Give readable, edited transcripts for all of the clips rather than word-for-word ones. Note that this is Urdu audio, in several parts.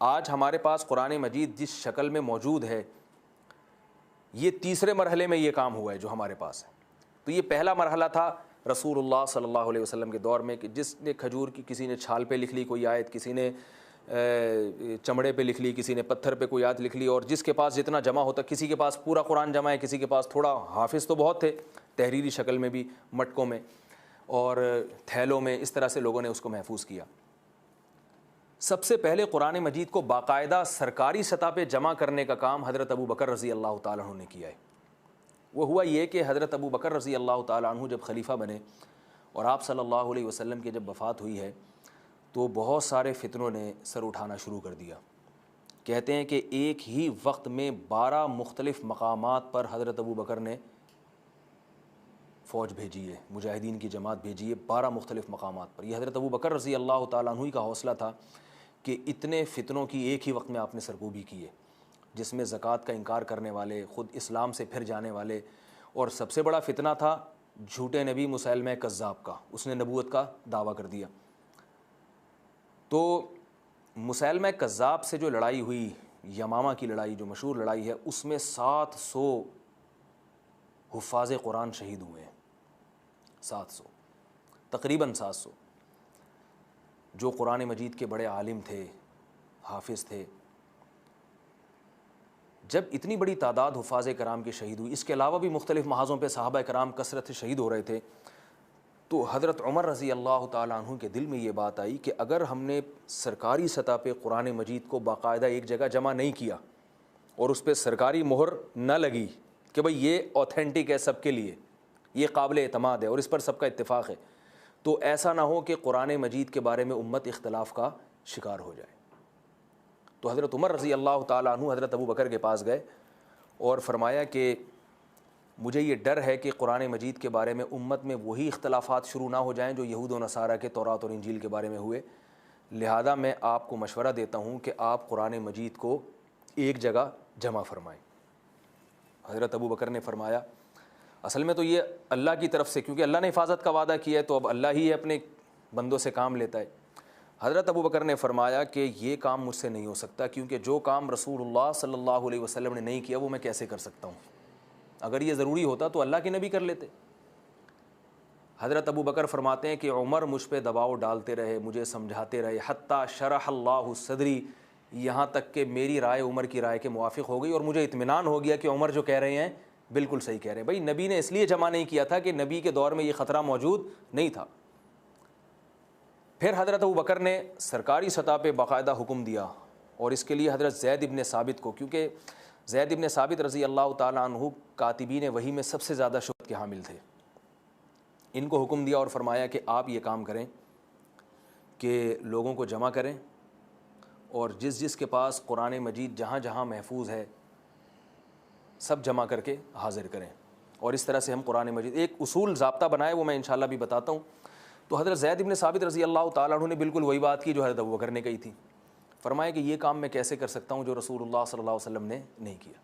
آج ہمارے پاس قرآن مجید جس شکل میں موجود ہے، یہ تیسرے مرحلے میں یہ کام ہوا ہے جو ہمارے پاس ہے. تو یہ پہلا مرحلہ تھا رسول اللہ صلی اللہ علیہ وسلم کے دور میں، کہ جس نے کھجور کی، کسی نے چھال پہ لکھ لی کوئی آیت، کسی نے چمڑے پہ لکھ لی، کسی نے پتھر پہ کوئی آیت لکھ لی، اور جس کے پاس جتنا جمع ہوتا، کسی کے پاس پورا قرآن جمع ہے، کسی کے پاس تھوڑا. حافظ تو بہت تھے تحریری شکل میں بھی، مٹکوں میں اور تھیلوں میں، اس طرح سے لوگوں نے اس کو محفوظ کیا. سب سے پہلے قرآن مجید کو باقاعدہ سرکاری سطح پہ جمع کرنے کا کام حضرت ابو بکر رضی اللہ تعالیٰ عنہ نے کیا ہے. وہ ہوا یہ کہ حضرت ابو بکر رضی اللہ تعالیٰ عنہ جب خلیفہ بنے اور آپ صلی اللہ علیہ وسلم کی جب وفات ہوئی ہے، تو بہت سارے فتنوں نے سر اٹھانا شروع کر دیا. کہتے ہیں کہ ایک ہی وقت میں 12 مختلف مقامات پر حضرت ابو بکر نے فوج بھیجی ہے، مجاہدین کی جماعت بھیجی ہے 12 مختلف مقامات پر. یہ حضرت ابو بکر رضی اللہ تعالیٰ عنہ کا حوصلہ تھا کہ اتنے فتنوں کی ایک ہی وقت میں آپ نے سرکوبی کی ہے، جس میں زکوٰۃ کا انکار کرنے والے، خود اسلام سے پھر جانے والے، اور سب سے بڑا فتنہ تھا جھوٹے نبی مسیلمہ کذاب کا. اس نے نبوت کا دعویٰ کر دیا. تو مسیلمہ کذاب سے جو لڑائی ہوئی، یمامہ کی لڑائی جو مشہور لڑائی ہے، اس میں 700 حفاظ قرآن شہید ہوئے ہیں. 700 تقریباً 700 جو قرآن مجید کے بڑے عالم تھے، حافظ تھے. جب اتنی بڑی تعداد حفاظ کرام کی شہید ہوئی، اس کے علاوہ بھی مختلف محاذوں پہ صحابہ کرام کثرت سے شہید ہو رہے تھے، تو حضرت عمر رضی اللہ تعالیٰ عنہ کے دل میں یہ بات آئی کہ اگر ہم نے سرکاری سطح پہ قرآن مجید کو باقاعدہ ایک جگہ جمع نہیں کیا اور اس پہ سرکاری مہر نہ لگی کہ بھئی یہ اوتھینٹک ہے، سب کے لیے یہ قابل اعتماد ہے اور اس پر سب کا اتفاق ہے، تو ایسا نہ ہو کہ قرآن مجید کے بارے میں امت اختلاف کا شکار ہو جائے. تو حضرت عمر رضی اللہ تعالیٰ عنہ حضرت ابو بکر کے پاس گئے اور فرمایا کہ مجھے یہ ڈر ہے کہ قرآن مجید کے بارے میں امت میں وہی اختلافات شروع نہ ہو جائیں جو یہود و نصارہ کے تورات اور انجیل کے بارے میں ہوئے، لہذا میں آپ کو مشورہ دیتا ہوں کہ آپ قرآن مجید کو ایک جگہ جمع فرمائیں. حضرت ابو بکر نے فرمایا اصل میں تو یہ اللہ کی طرف سے، کیونکہ اللہ نے حفاظت کا وعدہ کیا ہے تو اب اللہ ہی اپنے بندوں سے کام لیتا ہے. حضرت ابو بکر نے فرمایا کہ یہ کام مجھ سے نہیں ہو سکتا، کیونکہ جو کام رسول اللہ صلی اللہ علیہ وسلم نے نہیں کیا وہ میں کیسے کر سکتا ہوں. اگر یہ ضروری ہوتا تو اللہ کے نبی کر لیتے. حضرت ابو بکر فرماتے ہیں کہ عمر مجھ پہ دباؤ ڈالتے رہے، مجھے سمجھاتے رہے، حتیٰ شرح اللہ صدری، یہاں تک کہ میری رائے عمر کی رائے کے موافق ہو گئی اور مجھے اطمینان ہو گیا کہ عمر جو کہہ رہے ہیں بالکل صحیح کہہ رہے ہیں. بھائی نبی نے اس لیے جمع نہیں کیا تھا کہ نبی کے دور میں یہ خطرہ موجود نہیں تھا. پھر حضرت ابو بکر نے سرکاری سطح پہ باقاعدہ حکم دیا، اور اس کے لیے حضرت زید ابن ثابت کو، کیونکہ زید ابن ثابت رضی اللہ تعالیٰ عنہ کاتبین وحی میں سب سے زیادہ شہرت کے حامل تھے، ان کو حکم دیا اور فرمایا کہ آپ یہ کام کریں کہ لوگوں کو جمع کریں اور جس جس کے پاس قرآن مجید جہاں جہاں محفوظ ہے سب جمع کر کے حاضر کریں، اور اس طرح سے ہم قرآن مجید ایک اصول ضابطہ بنائے، وہ میں انشاءاللہ بھی بتاتا ہوں. تو حضرت زید ابن ثابت رضی اللہ تعالیٰ عنہ نے بالکل وہی بات کی جو حضرت ابو بکر نے کہی تھی. فرمایا کہ یہ کام میں کیسے کر سکتا ہوں جو رسول اللہ صلی اللہ علیہ وسلم نے نہیں کیا،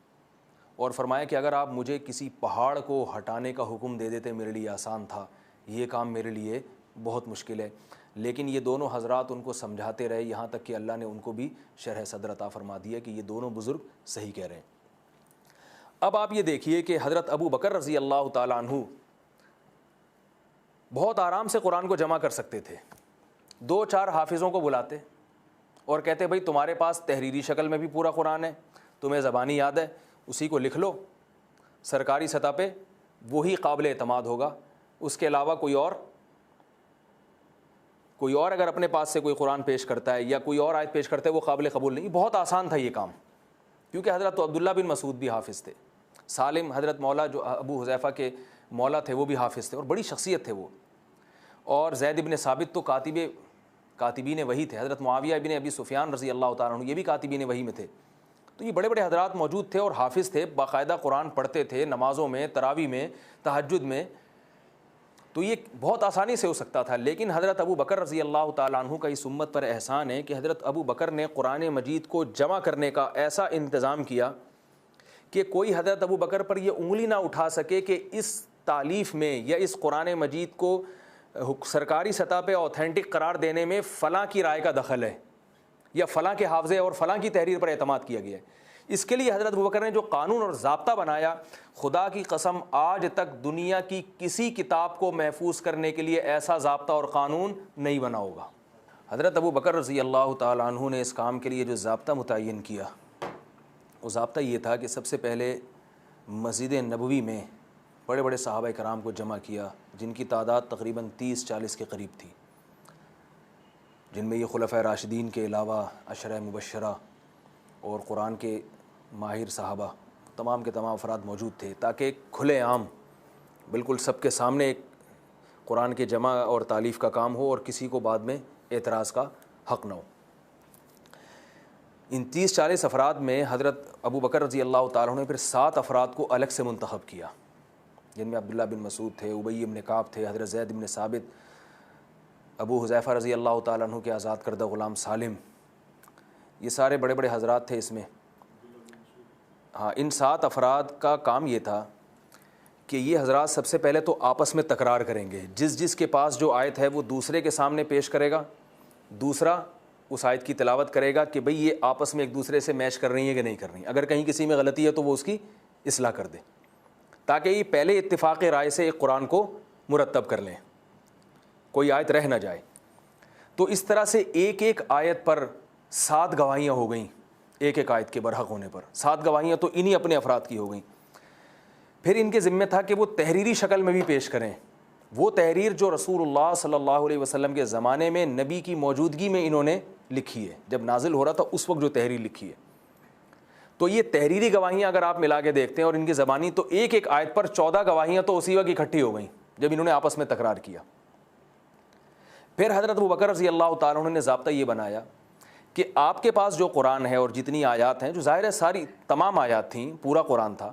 اور فرمایا کہ اگر آپ مجھے کسی پہاڑ کو ہٹانے کا حکم دے دیتے میرے لیے آسان تھا، یہ کام میرے لیے بہت مشکل ہے. لیکن یہ دونوں حضرات ان کو سمجھاتے رہے، یہاں تک کہ اللہ نے ان کو بھی شرح صدر عطا فرما دیا کہ یہ دونوں بزرگ صحیح کہہ رہے ہیں. اب آپ یہ دیکھیے کہ حضرت ابو بکر رضی اللہ تعالیٰ عنہ بہت آرام سے قرآن کو جمع کر سکتے تھے. 2-4 حافظوں کو بلاتے اور کہتے بھائی تمہارے پاس تحریری شکل میں بھی پورا قرآن ہے، تمہیں زبانی یاد ہے، اسی کو لکھ لو، سرکاری سطح پہ وہی قابل اعتماد ہوگا. اس کے علاوہ کوئی اور اگر اپنے پاس سے کوئی قرآن پیش کرتا ہے یا کوئی اور آیت پیش کرتا ہے وہ قابل قبول نہیں. بہت آسان تھا یہ کام، کیونکہ حضرت عبداللہ بن مسعود بھی حافظ تھے، سالم حضرت مولا جو ابو حذیفہ کے مولا تھے وہ بھی حافظ تھے اور بڑی شخصیت تھے وہ. اور زید ابن ثابت تو کاتبین وحی تھے. حضرت معاویہ ابن ابی سفیان رضی اللہ تعالیٰ عنہ یہ بھی کاتبین وحی میں تھے. تو یہ بڑے بڑے حضرات موجود تھے اور حافظ تھے، باقاعدہ قرآن پڑھتے تھے نمازوں میں، تراویح میں، تہجد میں. تو یہ بہت آسانی سے ہو سکتا تھا. لیکن حضرت ابو بکر رضی اللہ تعالیٰ عنہ کا اس امت پر احسان ہے کہ حضرت ابو بکر نے قرآن مجید کو جمع کرنے کا ایسا انتظام کیا کہ کوئی حضرت ابو بکر پر یہ انگلی نہ اٹھا سکے کہ اس تالیف میں یا اس قرآن مجید کو سرکاری سطح پہ اوتھینٹک قرار دینے میں فلاں کی رائے کا دخل ہے. یا فلاں کے حافظے اور فلاں کی تحریر پر اعتماد کیا گیا ہے. اس کے لیے حضرت ابوبکر نے جو قانون اور ضابطہ بنایا, خدا کی قسم آج تک دنیا کی کسی کتاب کو محفوظ کرنے کے لیے ایسا ضابطہ اور قانون نہیں بنا ہوگا. حضرت ابوبکر رضی اللہ تعالیٰ عنہ نے اس کام کے لیے جو ضابطہ متعین کیا, وہ ضابطہ یہ تھا کہ سب سے پہلے مسجد نبوی میں بڑے بڑے صحابہ کرام کو جمع کیا, جن کی تعداد تقریباً 30-40 کے قریب تھی, جن میں یہ خلفۂ راشدین کے علاوہ عشرہ مبشرہ اور قرآن کے ماہر صحابہ تمام کے تمام افراد موجود تھے, تاکہ کھلے عام بالکل سب کے سامنے ایک قرآن کے جمع اور تالیف کا کام ہو اور کسی کو بعد میں اعتراض کا حق نہ ہو. ان 30-40 افراد میں حضرت ابوبکر رضی اللہ تعالیٰ عنہ نے پھر 7 افراد کو الگ سے منتخب کیا, جن میں عبداللہ بن مسعود تھے, ابی بن کعب تھے, حضرت زید بن ثابت, ابو حذیفہ رضی اللہ تعالیٰ عنہ کے آزاد کردہ غلام سالم, یہ سارے بڑے بڑے حضرات تھے اس میں. ہاں, ان 7 افراد کا کام یہ تھا کہ یہ حضرات سب سے پہلے تو آپس میں تکرار کریں گے, جس کے پاس جو آیت ہے وہ دوسرے کے سامنے پیش کرے گا, دوسرا اس آیت کی تلاوت کرے گا کہ بھئی یہ آپس میں ایک دوسرے سے میچ کر رہی ہیں کہ نہیں کر رہی ہیں, اگر کہیں کسی میں غلطی ہے تو وہ اس کی اصلاح کر دے, تاکہ یہ پہلے اتفاق رائے سے ایک قرآن کو مرتب کر لیں, کوئی آیت رہ نہ جائے. تو اس طرح سے ایک ایک آیت پر 7 گواہیاں ہو گئیں, ایک ایک آیت کے برحق ہونے پر 7 گواہیاں تو انہی اپنے افراد کی ہو گئیں. پھر ان کے ذمہ تھا کہ وہ تحریری شکل میں بھی پیش کریں, وہ تحریر جو رسول اللہ صلی اللہ علیہ وسلم کے زمانے میں نبی کی موجودگی میں انہوں نے لکھی ہے, جب نازل ہو رہا تھا اس وقت جو تحریر لکھی ہے. تو یہ تحریری گواہیاں اگر آپ ملا کے دیکھتے ہیں اور ان کی زبانی, تو ایک ایک آیت پر 14 گواہیاں تو اسی وقت اکٹھی ہو گئیں جب انہوں نے آپس میں تکرار کیا. پھر حضرت ابوبکر رضی اللہ تعالیٰ عنہ نے ضابطہ یہ بنایا کہ آپ کے پاس جو قرآن ہے اور جتنی آیات ہیں, جو ظاہر ہے ساری تمام آیات تھیں, پورا قرآن تھا,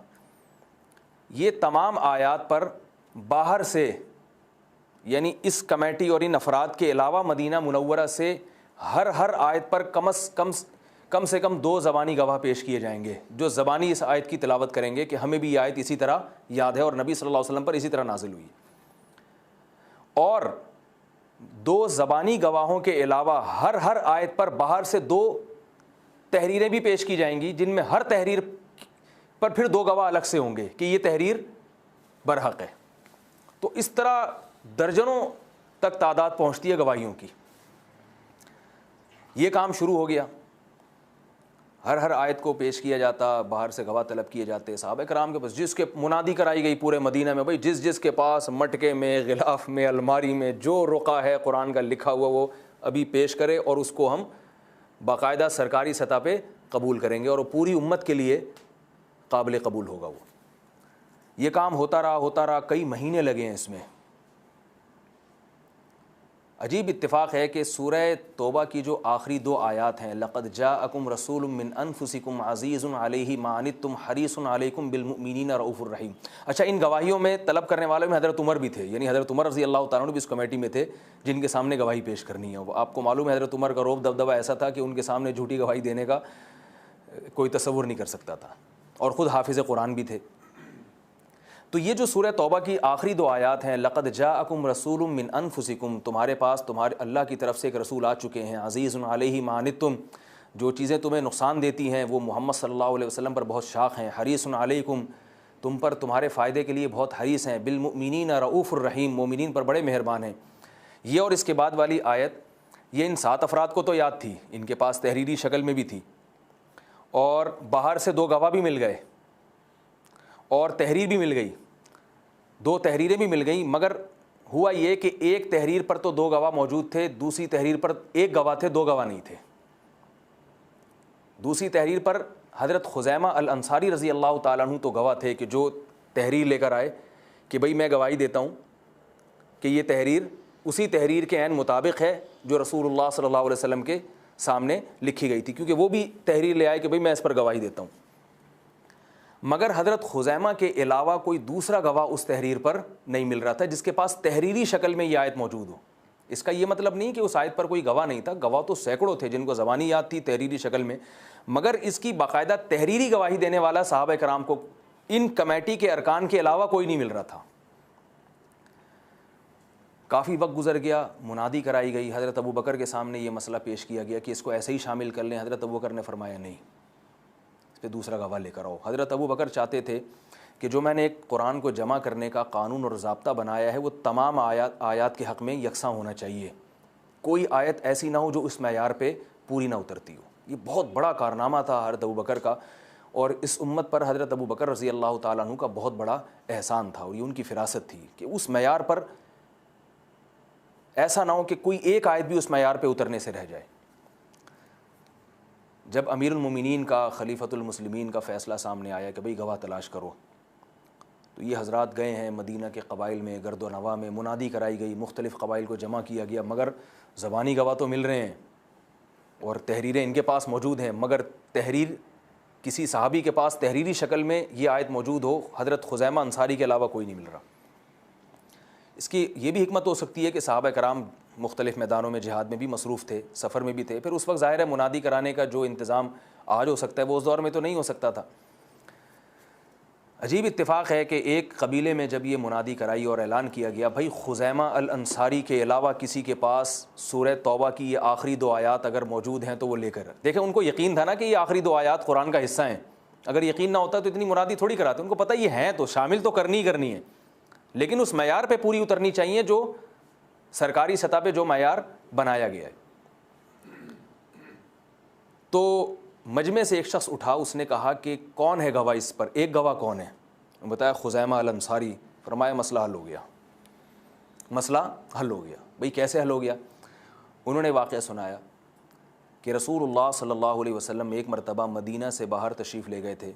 یہ تمام آیات پر باہر سے یعنی اس کمیٹی اور ان افراد کے علاوہ مدینہ منورہ سے ہر آیت پر کم سے کم 2 زبانی گواہ پیش کیے جائیں گے, جو زبانی اس آیت کی تلاوت کریں گے کہ ہمیں بھی یہ آیت اسی طرح یاد ہے اور نبی صلی اللہ علیہ وسلم پر اسی طرح نازل ہوئی. اور 2 زبانی گواہوں کے علاوہ ہر آیت پر باہر سے 2 تحریریں بھی پیش کی جائیں گی, جن میں ہر تحریر پر پھر 2 گواہ الگ سے ہوں گے کہ یہ تحریر برحق ہے. تو اس طرح درجنوں تک تعداد پہنچتی ہے گواہیوں کی. یہ کام شروع ہو گیا, ہر آیت کو پیش کیا جاتا, باہر سے گواہ طلب کیے جاتے. صحابہ کرام کے پاس جس کے منادی کرائی گئی پورے مدینہ میں, بھائی جس کے پاس مٹکے میں, غلاف میں, الماری میں جو رقعہ ہے قرآن کا لکھا ہوا وہ ابھی پیش کرے, اور اس کو ہم باقاعدہ سرکاری سطح پہ قبول کریں گے اور وہ پوری امت کے لیے قابل قبول ہوگا. وہ یہ کام ہوتا رہا, کئی مہینے لگے ہیں اس میں. عجیب اتفاق ہے کہ سورہ توبہ کی جو آخری 2 آیات ہیں, لقد جاءکم رسول من انفسکم عزیز علیہ ما عنتم حریص علیکم بالمؤمنین رؤوف الرحیم. اچھا, ان گواہیوں میں طلب کرنے والوں میں حضرت عمر بھی تھے, یعنی حضرت عمر رضی اللہ تعالیٰ عنہ بھی اس کمیٹی میں تھے جن کے سامنے گواہی پیش کرنی ہے. وہ آپ کو معلوم ہے حضرت عمر کا رعب دبدبہ ایسا تھا کہ ان کے سامنے جھوٹی گواہی دینے کا کوئی تصور نہیں کر سکتا تھا, اور خود حافظ قرآن بھی تھے. تو یہ جو سورہ توبہ کی آخری 2 آیات ہیں, لقد جاءکم رسول من انفسکم, تمہارے پاس تمہارے اللہ کی طرف سے ایک رسول آ چکے ہیں, عزیز علیہ ما عنتم, جو چیزیں تمہیں نقصان دیتی ہیں وہ محمد صلی اللہ علیہ وسلم پر بہت شاق ہیں, حریص علیکم, تم پر تمہارے فائدے کے لیے بہت حریص ہیں, بالمؤمنین رؤوف الرحیم, مومنین پر بڑے مہربان ہیں. یہ اور اس کے بعد والی آیت یہ ان 7 افراد کو تو یاد تھی, ان کے پاس تحریری شکل میں بھی تھی, اور باہر سے 2 گواہ بھی مل گئے, اور تحریر بھی مل گئی, 2 تحریریں بھی مل گئیں. مگر ہوا یہ کہ ایک تحریر پر تو 2 گواہ موجود تھے, دوسری تحریر پر 1 گواہ تھے, 2 گواہ نہیں تھے. دوسری تحریر پر حضرت خزیمہ الانصاری رضی اللہ تعالیٰ عنہ تو گواہ تھے کہ جو تحریر لے کر آئے کہ بھئی میں گواہی دیتا ہوں کہ یہ تحریر اسی تحریر کے عین مطابق ہے جو رسول اللہ صلی اللہ علیہ وسلم کے سامنے لکھی گئی تھی, کیونکہ وہ بھی تحریر لے آئے کہ بھئی میں اس پر گواہی دیتا ہوں. مگر حضرت خزیمہ کے علاوہ کوئی دوسرا گواہ اس تحریر پر نہیں مل رہا تھا جس کے پاس تحریری شکل میں یہ آیت موجود ہو. اس کا یہ مطلب نہیں کہ اس آیت پر کوئی گواہ نہیں تھا, گواہ تو سینکڑوں تھے جن کو زبانی یاد تھی تحریری شکل میں, مگر اس کی باقاعدہ تحریری گواہی دینے والا صحابہ کرام کو ان کمیٹی کے ارکان کے علاوہ کوئی نہیں مل رہا تھا. کافی وقت گزر گیا، منادی کرائی گئی، حضرت ابو بکر کے سامنے یہ مسئلہ پیش کیا گیا کہ اس کو ایسے ہی شامل کر لیں۔ حضرت ابو بکر نے فرمایا نہیں، اس پہ دوسرا گواہ لے کر آؤ۔ حضرت ابو بکر چاہتے تھے کہ جو میں نے ایک قرآن کو جمع کرنے کا قانون اور ضابطہ بنایا ہے وہ تمام آیات کے حق میں یکساں ہونا چاہیے، کوئی آیت ایسی نہ ہو جو اس معیار پہ پوری نہ اترتی ہو۔ یہ بہت بڑا کارنامہ تھا حضرت ابو بکر کا، اور اس امت پر حضرت ابو بکر رضی اللہ تعالیٰ عنہ کا بہت بڑا احسان تھا، اور یہ ان کی فراست تھی کہ اس معیار پر ایسا نہ ہو کہ کوئی ایک آیت بھی اس معیار پہ اترنے سے رہ جائے۔ جب امیر المومنین کا، خلیفۃ المسلمین کا فیصلہ سامنے آیا کہ بھئی گواہ تلاش کرو، تو یہ حضرات گئے ہیں مدینہ کے قبائل میں، گرد و نواح میں، منادی کرائی گئی، مختلف قبائل کو جمع کیا گیا، مگر زبانی گواہ تو مل رہے ہیں اور تحریریں ان کے پاس موجود ہیں، مگر تحریر کسی صحابی کے پاس تحریری شکل میں یہ آیت موجود ہو، حضرت خزیمہ انصاری کے علاوہ کوئی نہیں مل رہا۔ اس کی یہ بھی حکمت ہو سکتی ہے کہ صحابہ کرام مختلف میدانوں میں جہاد میں بھی مصروف تھے، سفر میں بھی تھے، پھر اس وقت ظاہر ہے منادی کرانے کا جو انتظام آج ہو سکتا ہے وہ اس دور میں تو نہیں ہو سکتا تھا۔ عجیب اتفاق ہے کہ ایک قبیلے میں جب یہ منادی کرائی اور اعلان کیا گیا بھائی خزیمہ الانصاری کے علاوہ کسی کے پاس سورہ توبہ کی یہ آخری 2 آیات اگر موجود ہیں تو وہ لے کر، دیکھیں ان کو یقین تھا نا کہ یہ آخری 2 آیات قرآن کا حصہ ہیں، اگر یقین نہ ہوتا تو اتنی منادی تھوڑی کراتے، ان کو پتہ یہ ہیں تو شامل تو کرنی ہی کرنی ہے، لیکن اس معیار پہ پوری اترنی چاہیے جو سرکاری سطح پہ جو معیار بنایا گیا ہے۔ تو مجمع سے ایک شخص اٹھا، اس نے کہا کہ کون ہے گواہ اس پر، ایک گواہ کون ہے؟ بتایا خزیمہ الانصاری۔ فرمایا مسئلہ حل ہو گیا، مسئلہ حل ہو گیا۔ بھئی کیسے حل ہو گیا؟ انہوں نے واقعہ سنایا کہ رسول اللہ صلی اللہ علیہ وسلم ایک مرتبہ مدینہ سے باہر تشریف لے گئے تھے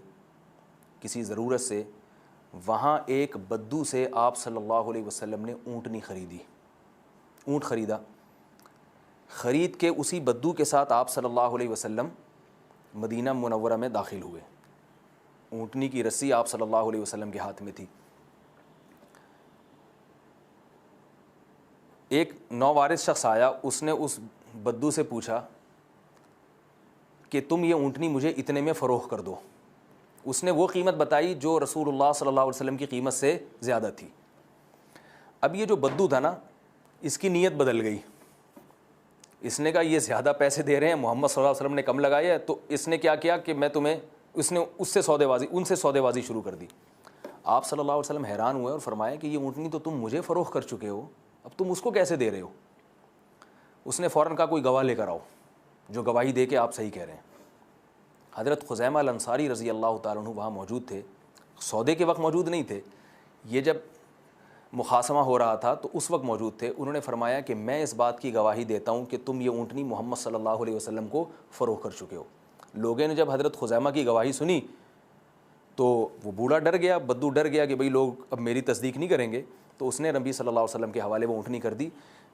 کسی ضرورت سے، وہاں ایک بدو سے آپ صلی اللہ علیہ وسلم نے اونٹنی خریدی، اونٹ خریدا، خرید کے اسی بدو کے ساتھ آپ صلی اللہ علیہ وسلم مدینہ منورہ میں داخل ہوئے۔ اونٹنی کی رسی آپ صلی اللہ علیہ وسلم کے ہاتھ میں تھی۔ ایک نووارث شخص آیا، اس نے اس بدو سے پوچھا کہ تم یہ اونٹنی مجھے اتنے میں فروخت کر دو۔ اس نے وہ قیمت بتائی جو رسول اللہ صلی اللہ علیہ وسلم کی قیمت سے زیادہ تھی۔ اب یہ جو بدو تھا نا، اس کی نیت بدل گئی، اس نے کہا یہ زیادہ پیسے دے رہے ہیں، محمد صلی اللہ علیہ وسلم نے کم لگایا ہے، تو اس نے کیا کیا کہ میں تمہیں، اس نے ان سے سودے بازی شروع کر دی۔ آپ صلی اللہ علیہ وسلم حیران ہوئے اور فرمایا کہ یہ اونٹنی تو تم مجھے فروخت کر چکے ہو، اب تم اس کو کیسے دے رہے ہو؟ اس نے فوراً کہا کوئی گواہ لے کر آؤ جو گواہی دے کے آپ صحیح کہہ رہے ہیں۔ حضرت خزیمہ الانصاری رضی اللہ تعالیٰ عنہ وہاں موجود تھے، سودے کے وقت موجود نہیں تھے، یہ جب مخاصمہ ہو رہا تھا تو اس وقت موجود تھے۔ انہوں نے فرمایا کہ میں اس بات کی گواہی دیتا ہوں کہ تم یہ اونٹنی محمد صلی اللہ علیہ وسلم کو فروخت کر چکے ہو۔ لوگوں نے جب حضرت خزیمہ کی گواہی سنی تو وہ بوڑھا ڈر گیا، بدو ڈر گیا کہ بھئی لوگ اب میری تصدیق نہیں کریں گے، تو اس نے نبی صلی اللہ علیہ وسلم کے حوالے وہ اونٹنی کر دی۔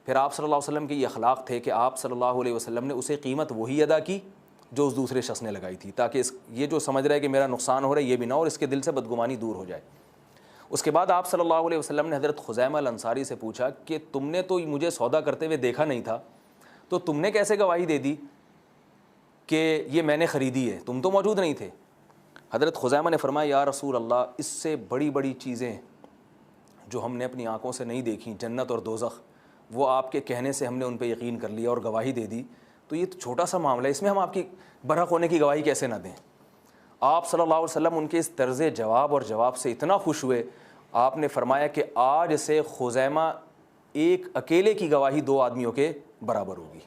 پھر آپ صلی اللہ علیہ وسلم کے یہ اخلاق تھے کہ آپ صلی اللہ علیہ وسلم نے اسے قیمت وہی ادا کی جو اس دوسرے شخص نے لگائی تھی، تاکہ یہ جو سمجھ رہا ہے کہ میرا نقصان ہو رہا ہے یہ بھی نہ ہو اور اس کے دل سے بدگمانی دور ہو جائے۔ اس کے بعد آپ صلی اللہ علیہ وسلم نے حضرت خزیمہ الانصاری سے پوچھا کہ تم نے تو مجھے سودا کرتے ہوئے دیکھا نہیں تھا، تو تم نے کیسے گواہی دے دی کہ یہ میں نے خریدی ہے، تم تو موجود نہیں تھے؟ حضرت خزیمہ نے فرمایا یا رسول اللہ، اس سے بڑی بڑی چیزیں جو ہم نے اپنی آنکھوں سے نہیں دیکھیں، جنت اور دوزخ، وہ آپ کے کہنے سے ہم نے ان پہ یقین کر لیا اور گواہی دے دی، تو یہ تو چھوٹا سا معاملہ ہے، اس میں ہم آپ کی برحق ہونے کی گواہی کیسے نہ دیں؟ آپ صلی اللہ علیہ وسلم ان کے اس طرز جواب سے اتنا خوش ہوئے، آپ نے فرمایا کہ آج سے خزیمہ ایک اکیلے کی گواہی 2 آدمیوں کے برابر ہوگی۔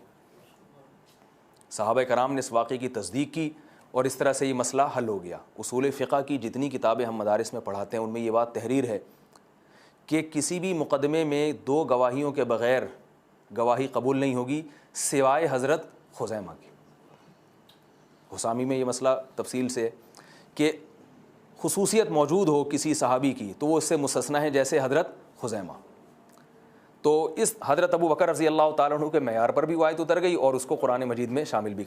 صحابہ کرام نے اس واقعے کی تصدیق کی اور اس طرح سے یہ مسئلہ حل ہو گیا۔ اصول فقہ کی جتنی کتابیں ہم مدارس میں پڑھاتے ہیں ان میں یہ بات تحریر ہے کہ کسی بھی مقدمے میں 2 گواہیوں کے بغیر گواہی قبول نہیں ہوگی سوائے حضرت خزیمہ کی۔ حسامی میں یہ مسئلہ تفصیل سے کہ خصوصیت موجود ہو کسی صحابی کی تو وہ اس سے مستثنیٰ ہے، جیسے حضرت خزیمہ۔ تو اس حضرت ابو بکر رضی اللہ تعالیٰ عنہ کے معیار پر بھی وہ آیت اتر گئی اور اس کو قرآن مجید میں شامل بھی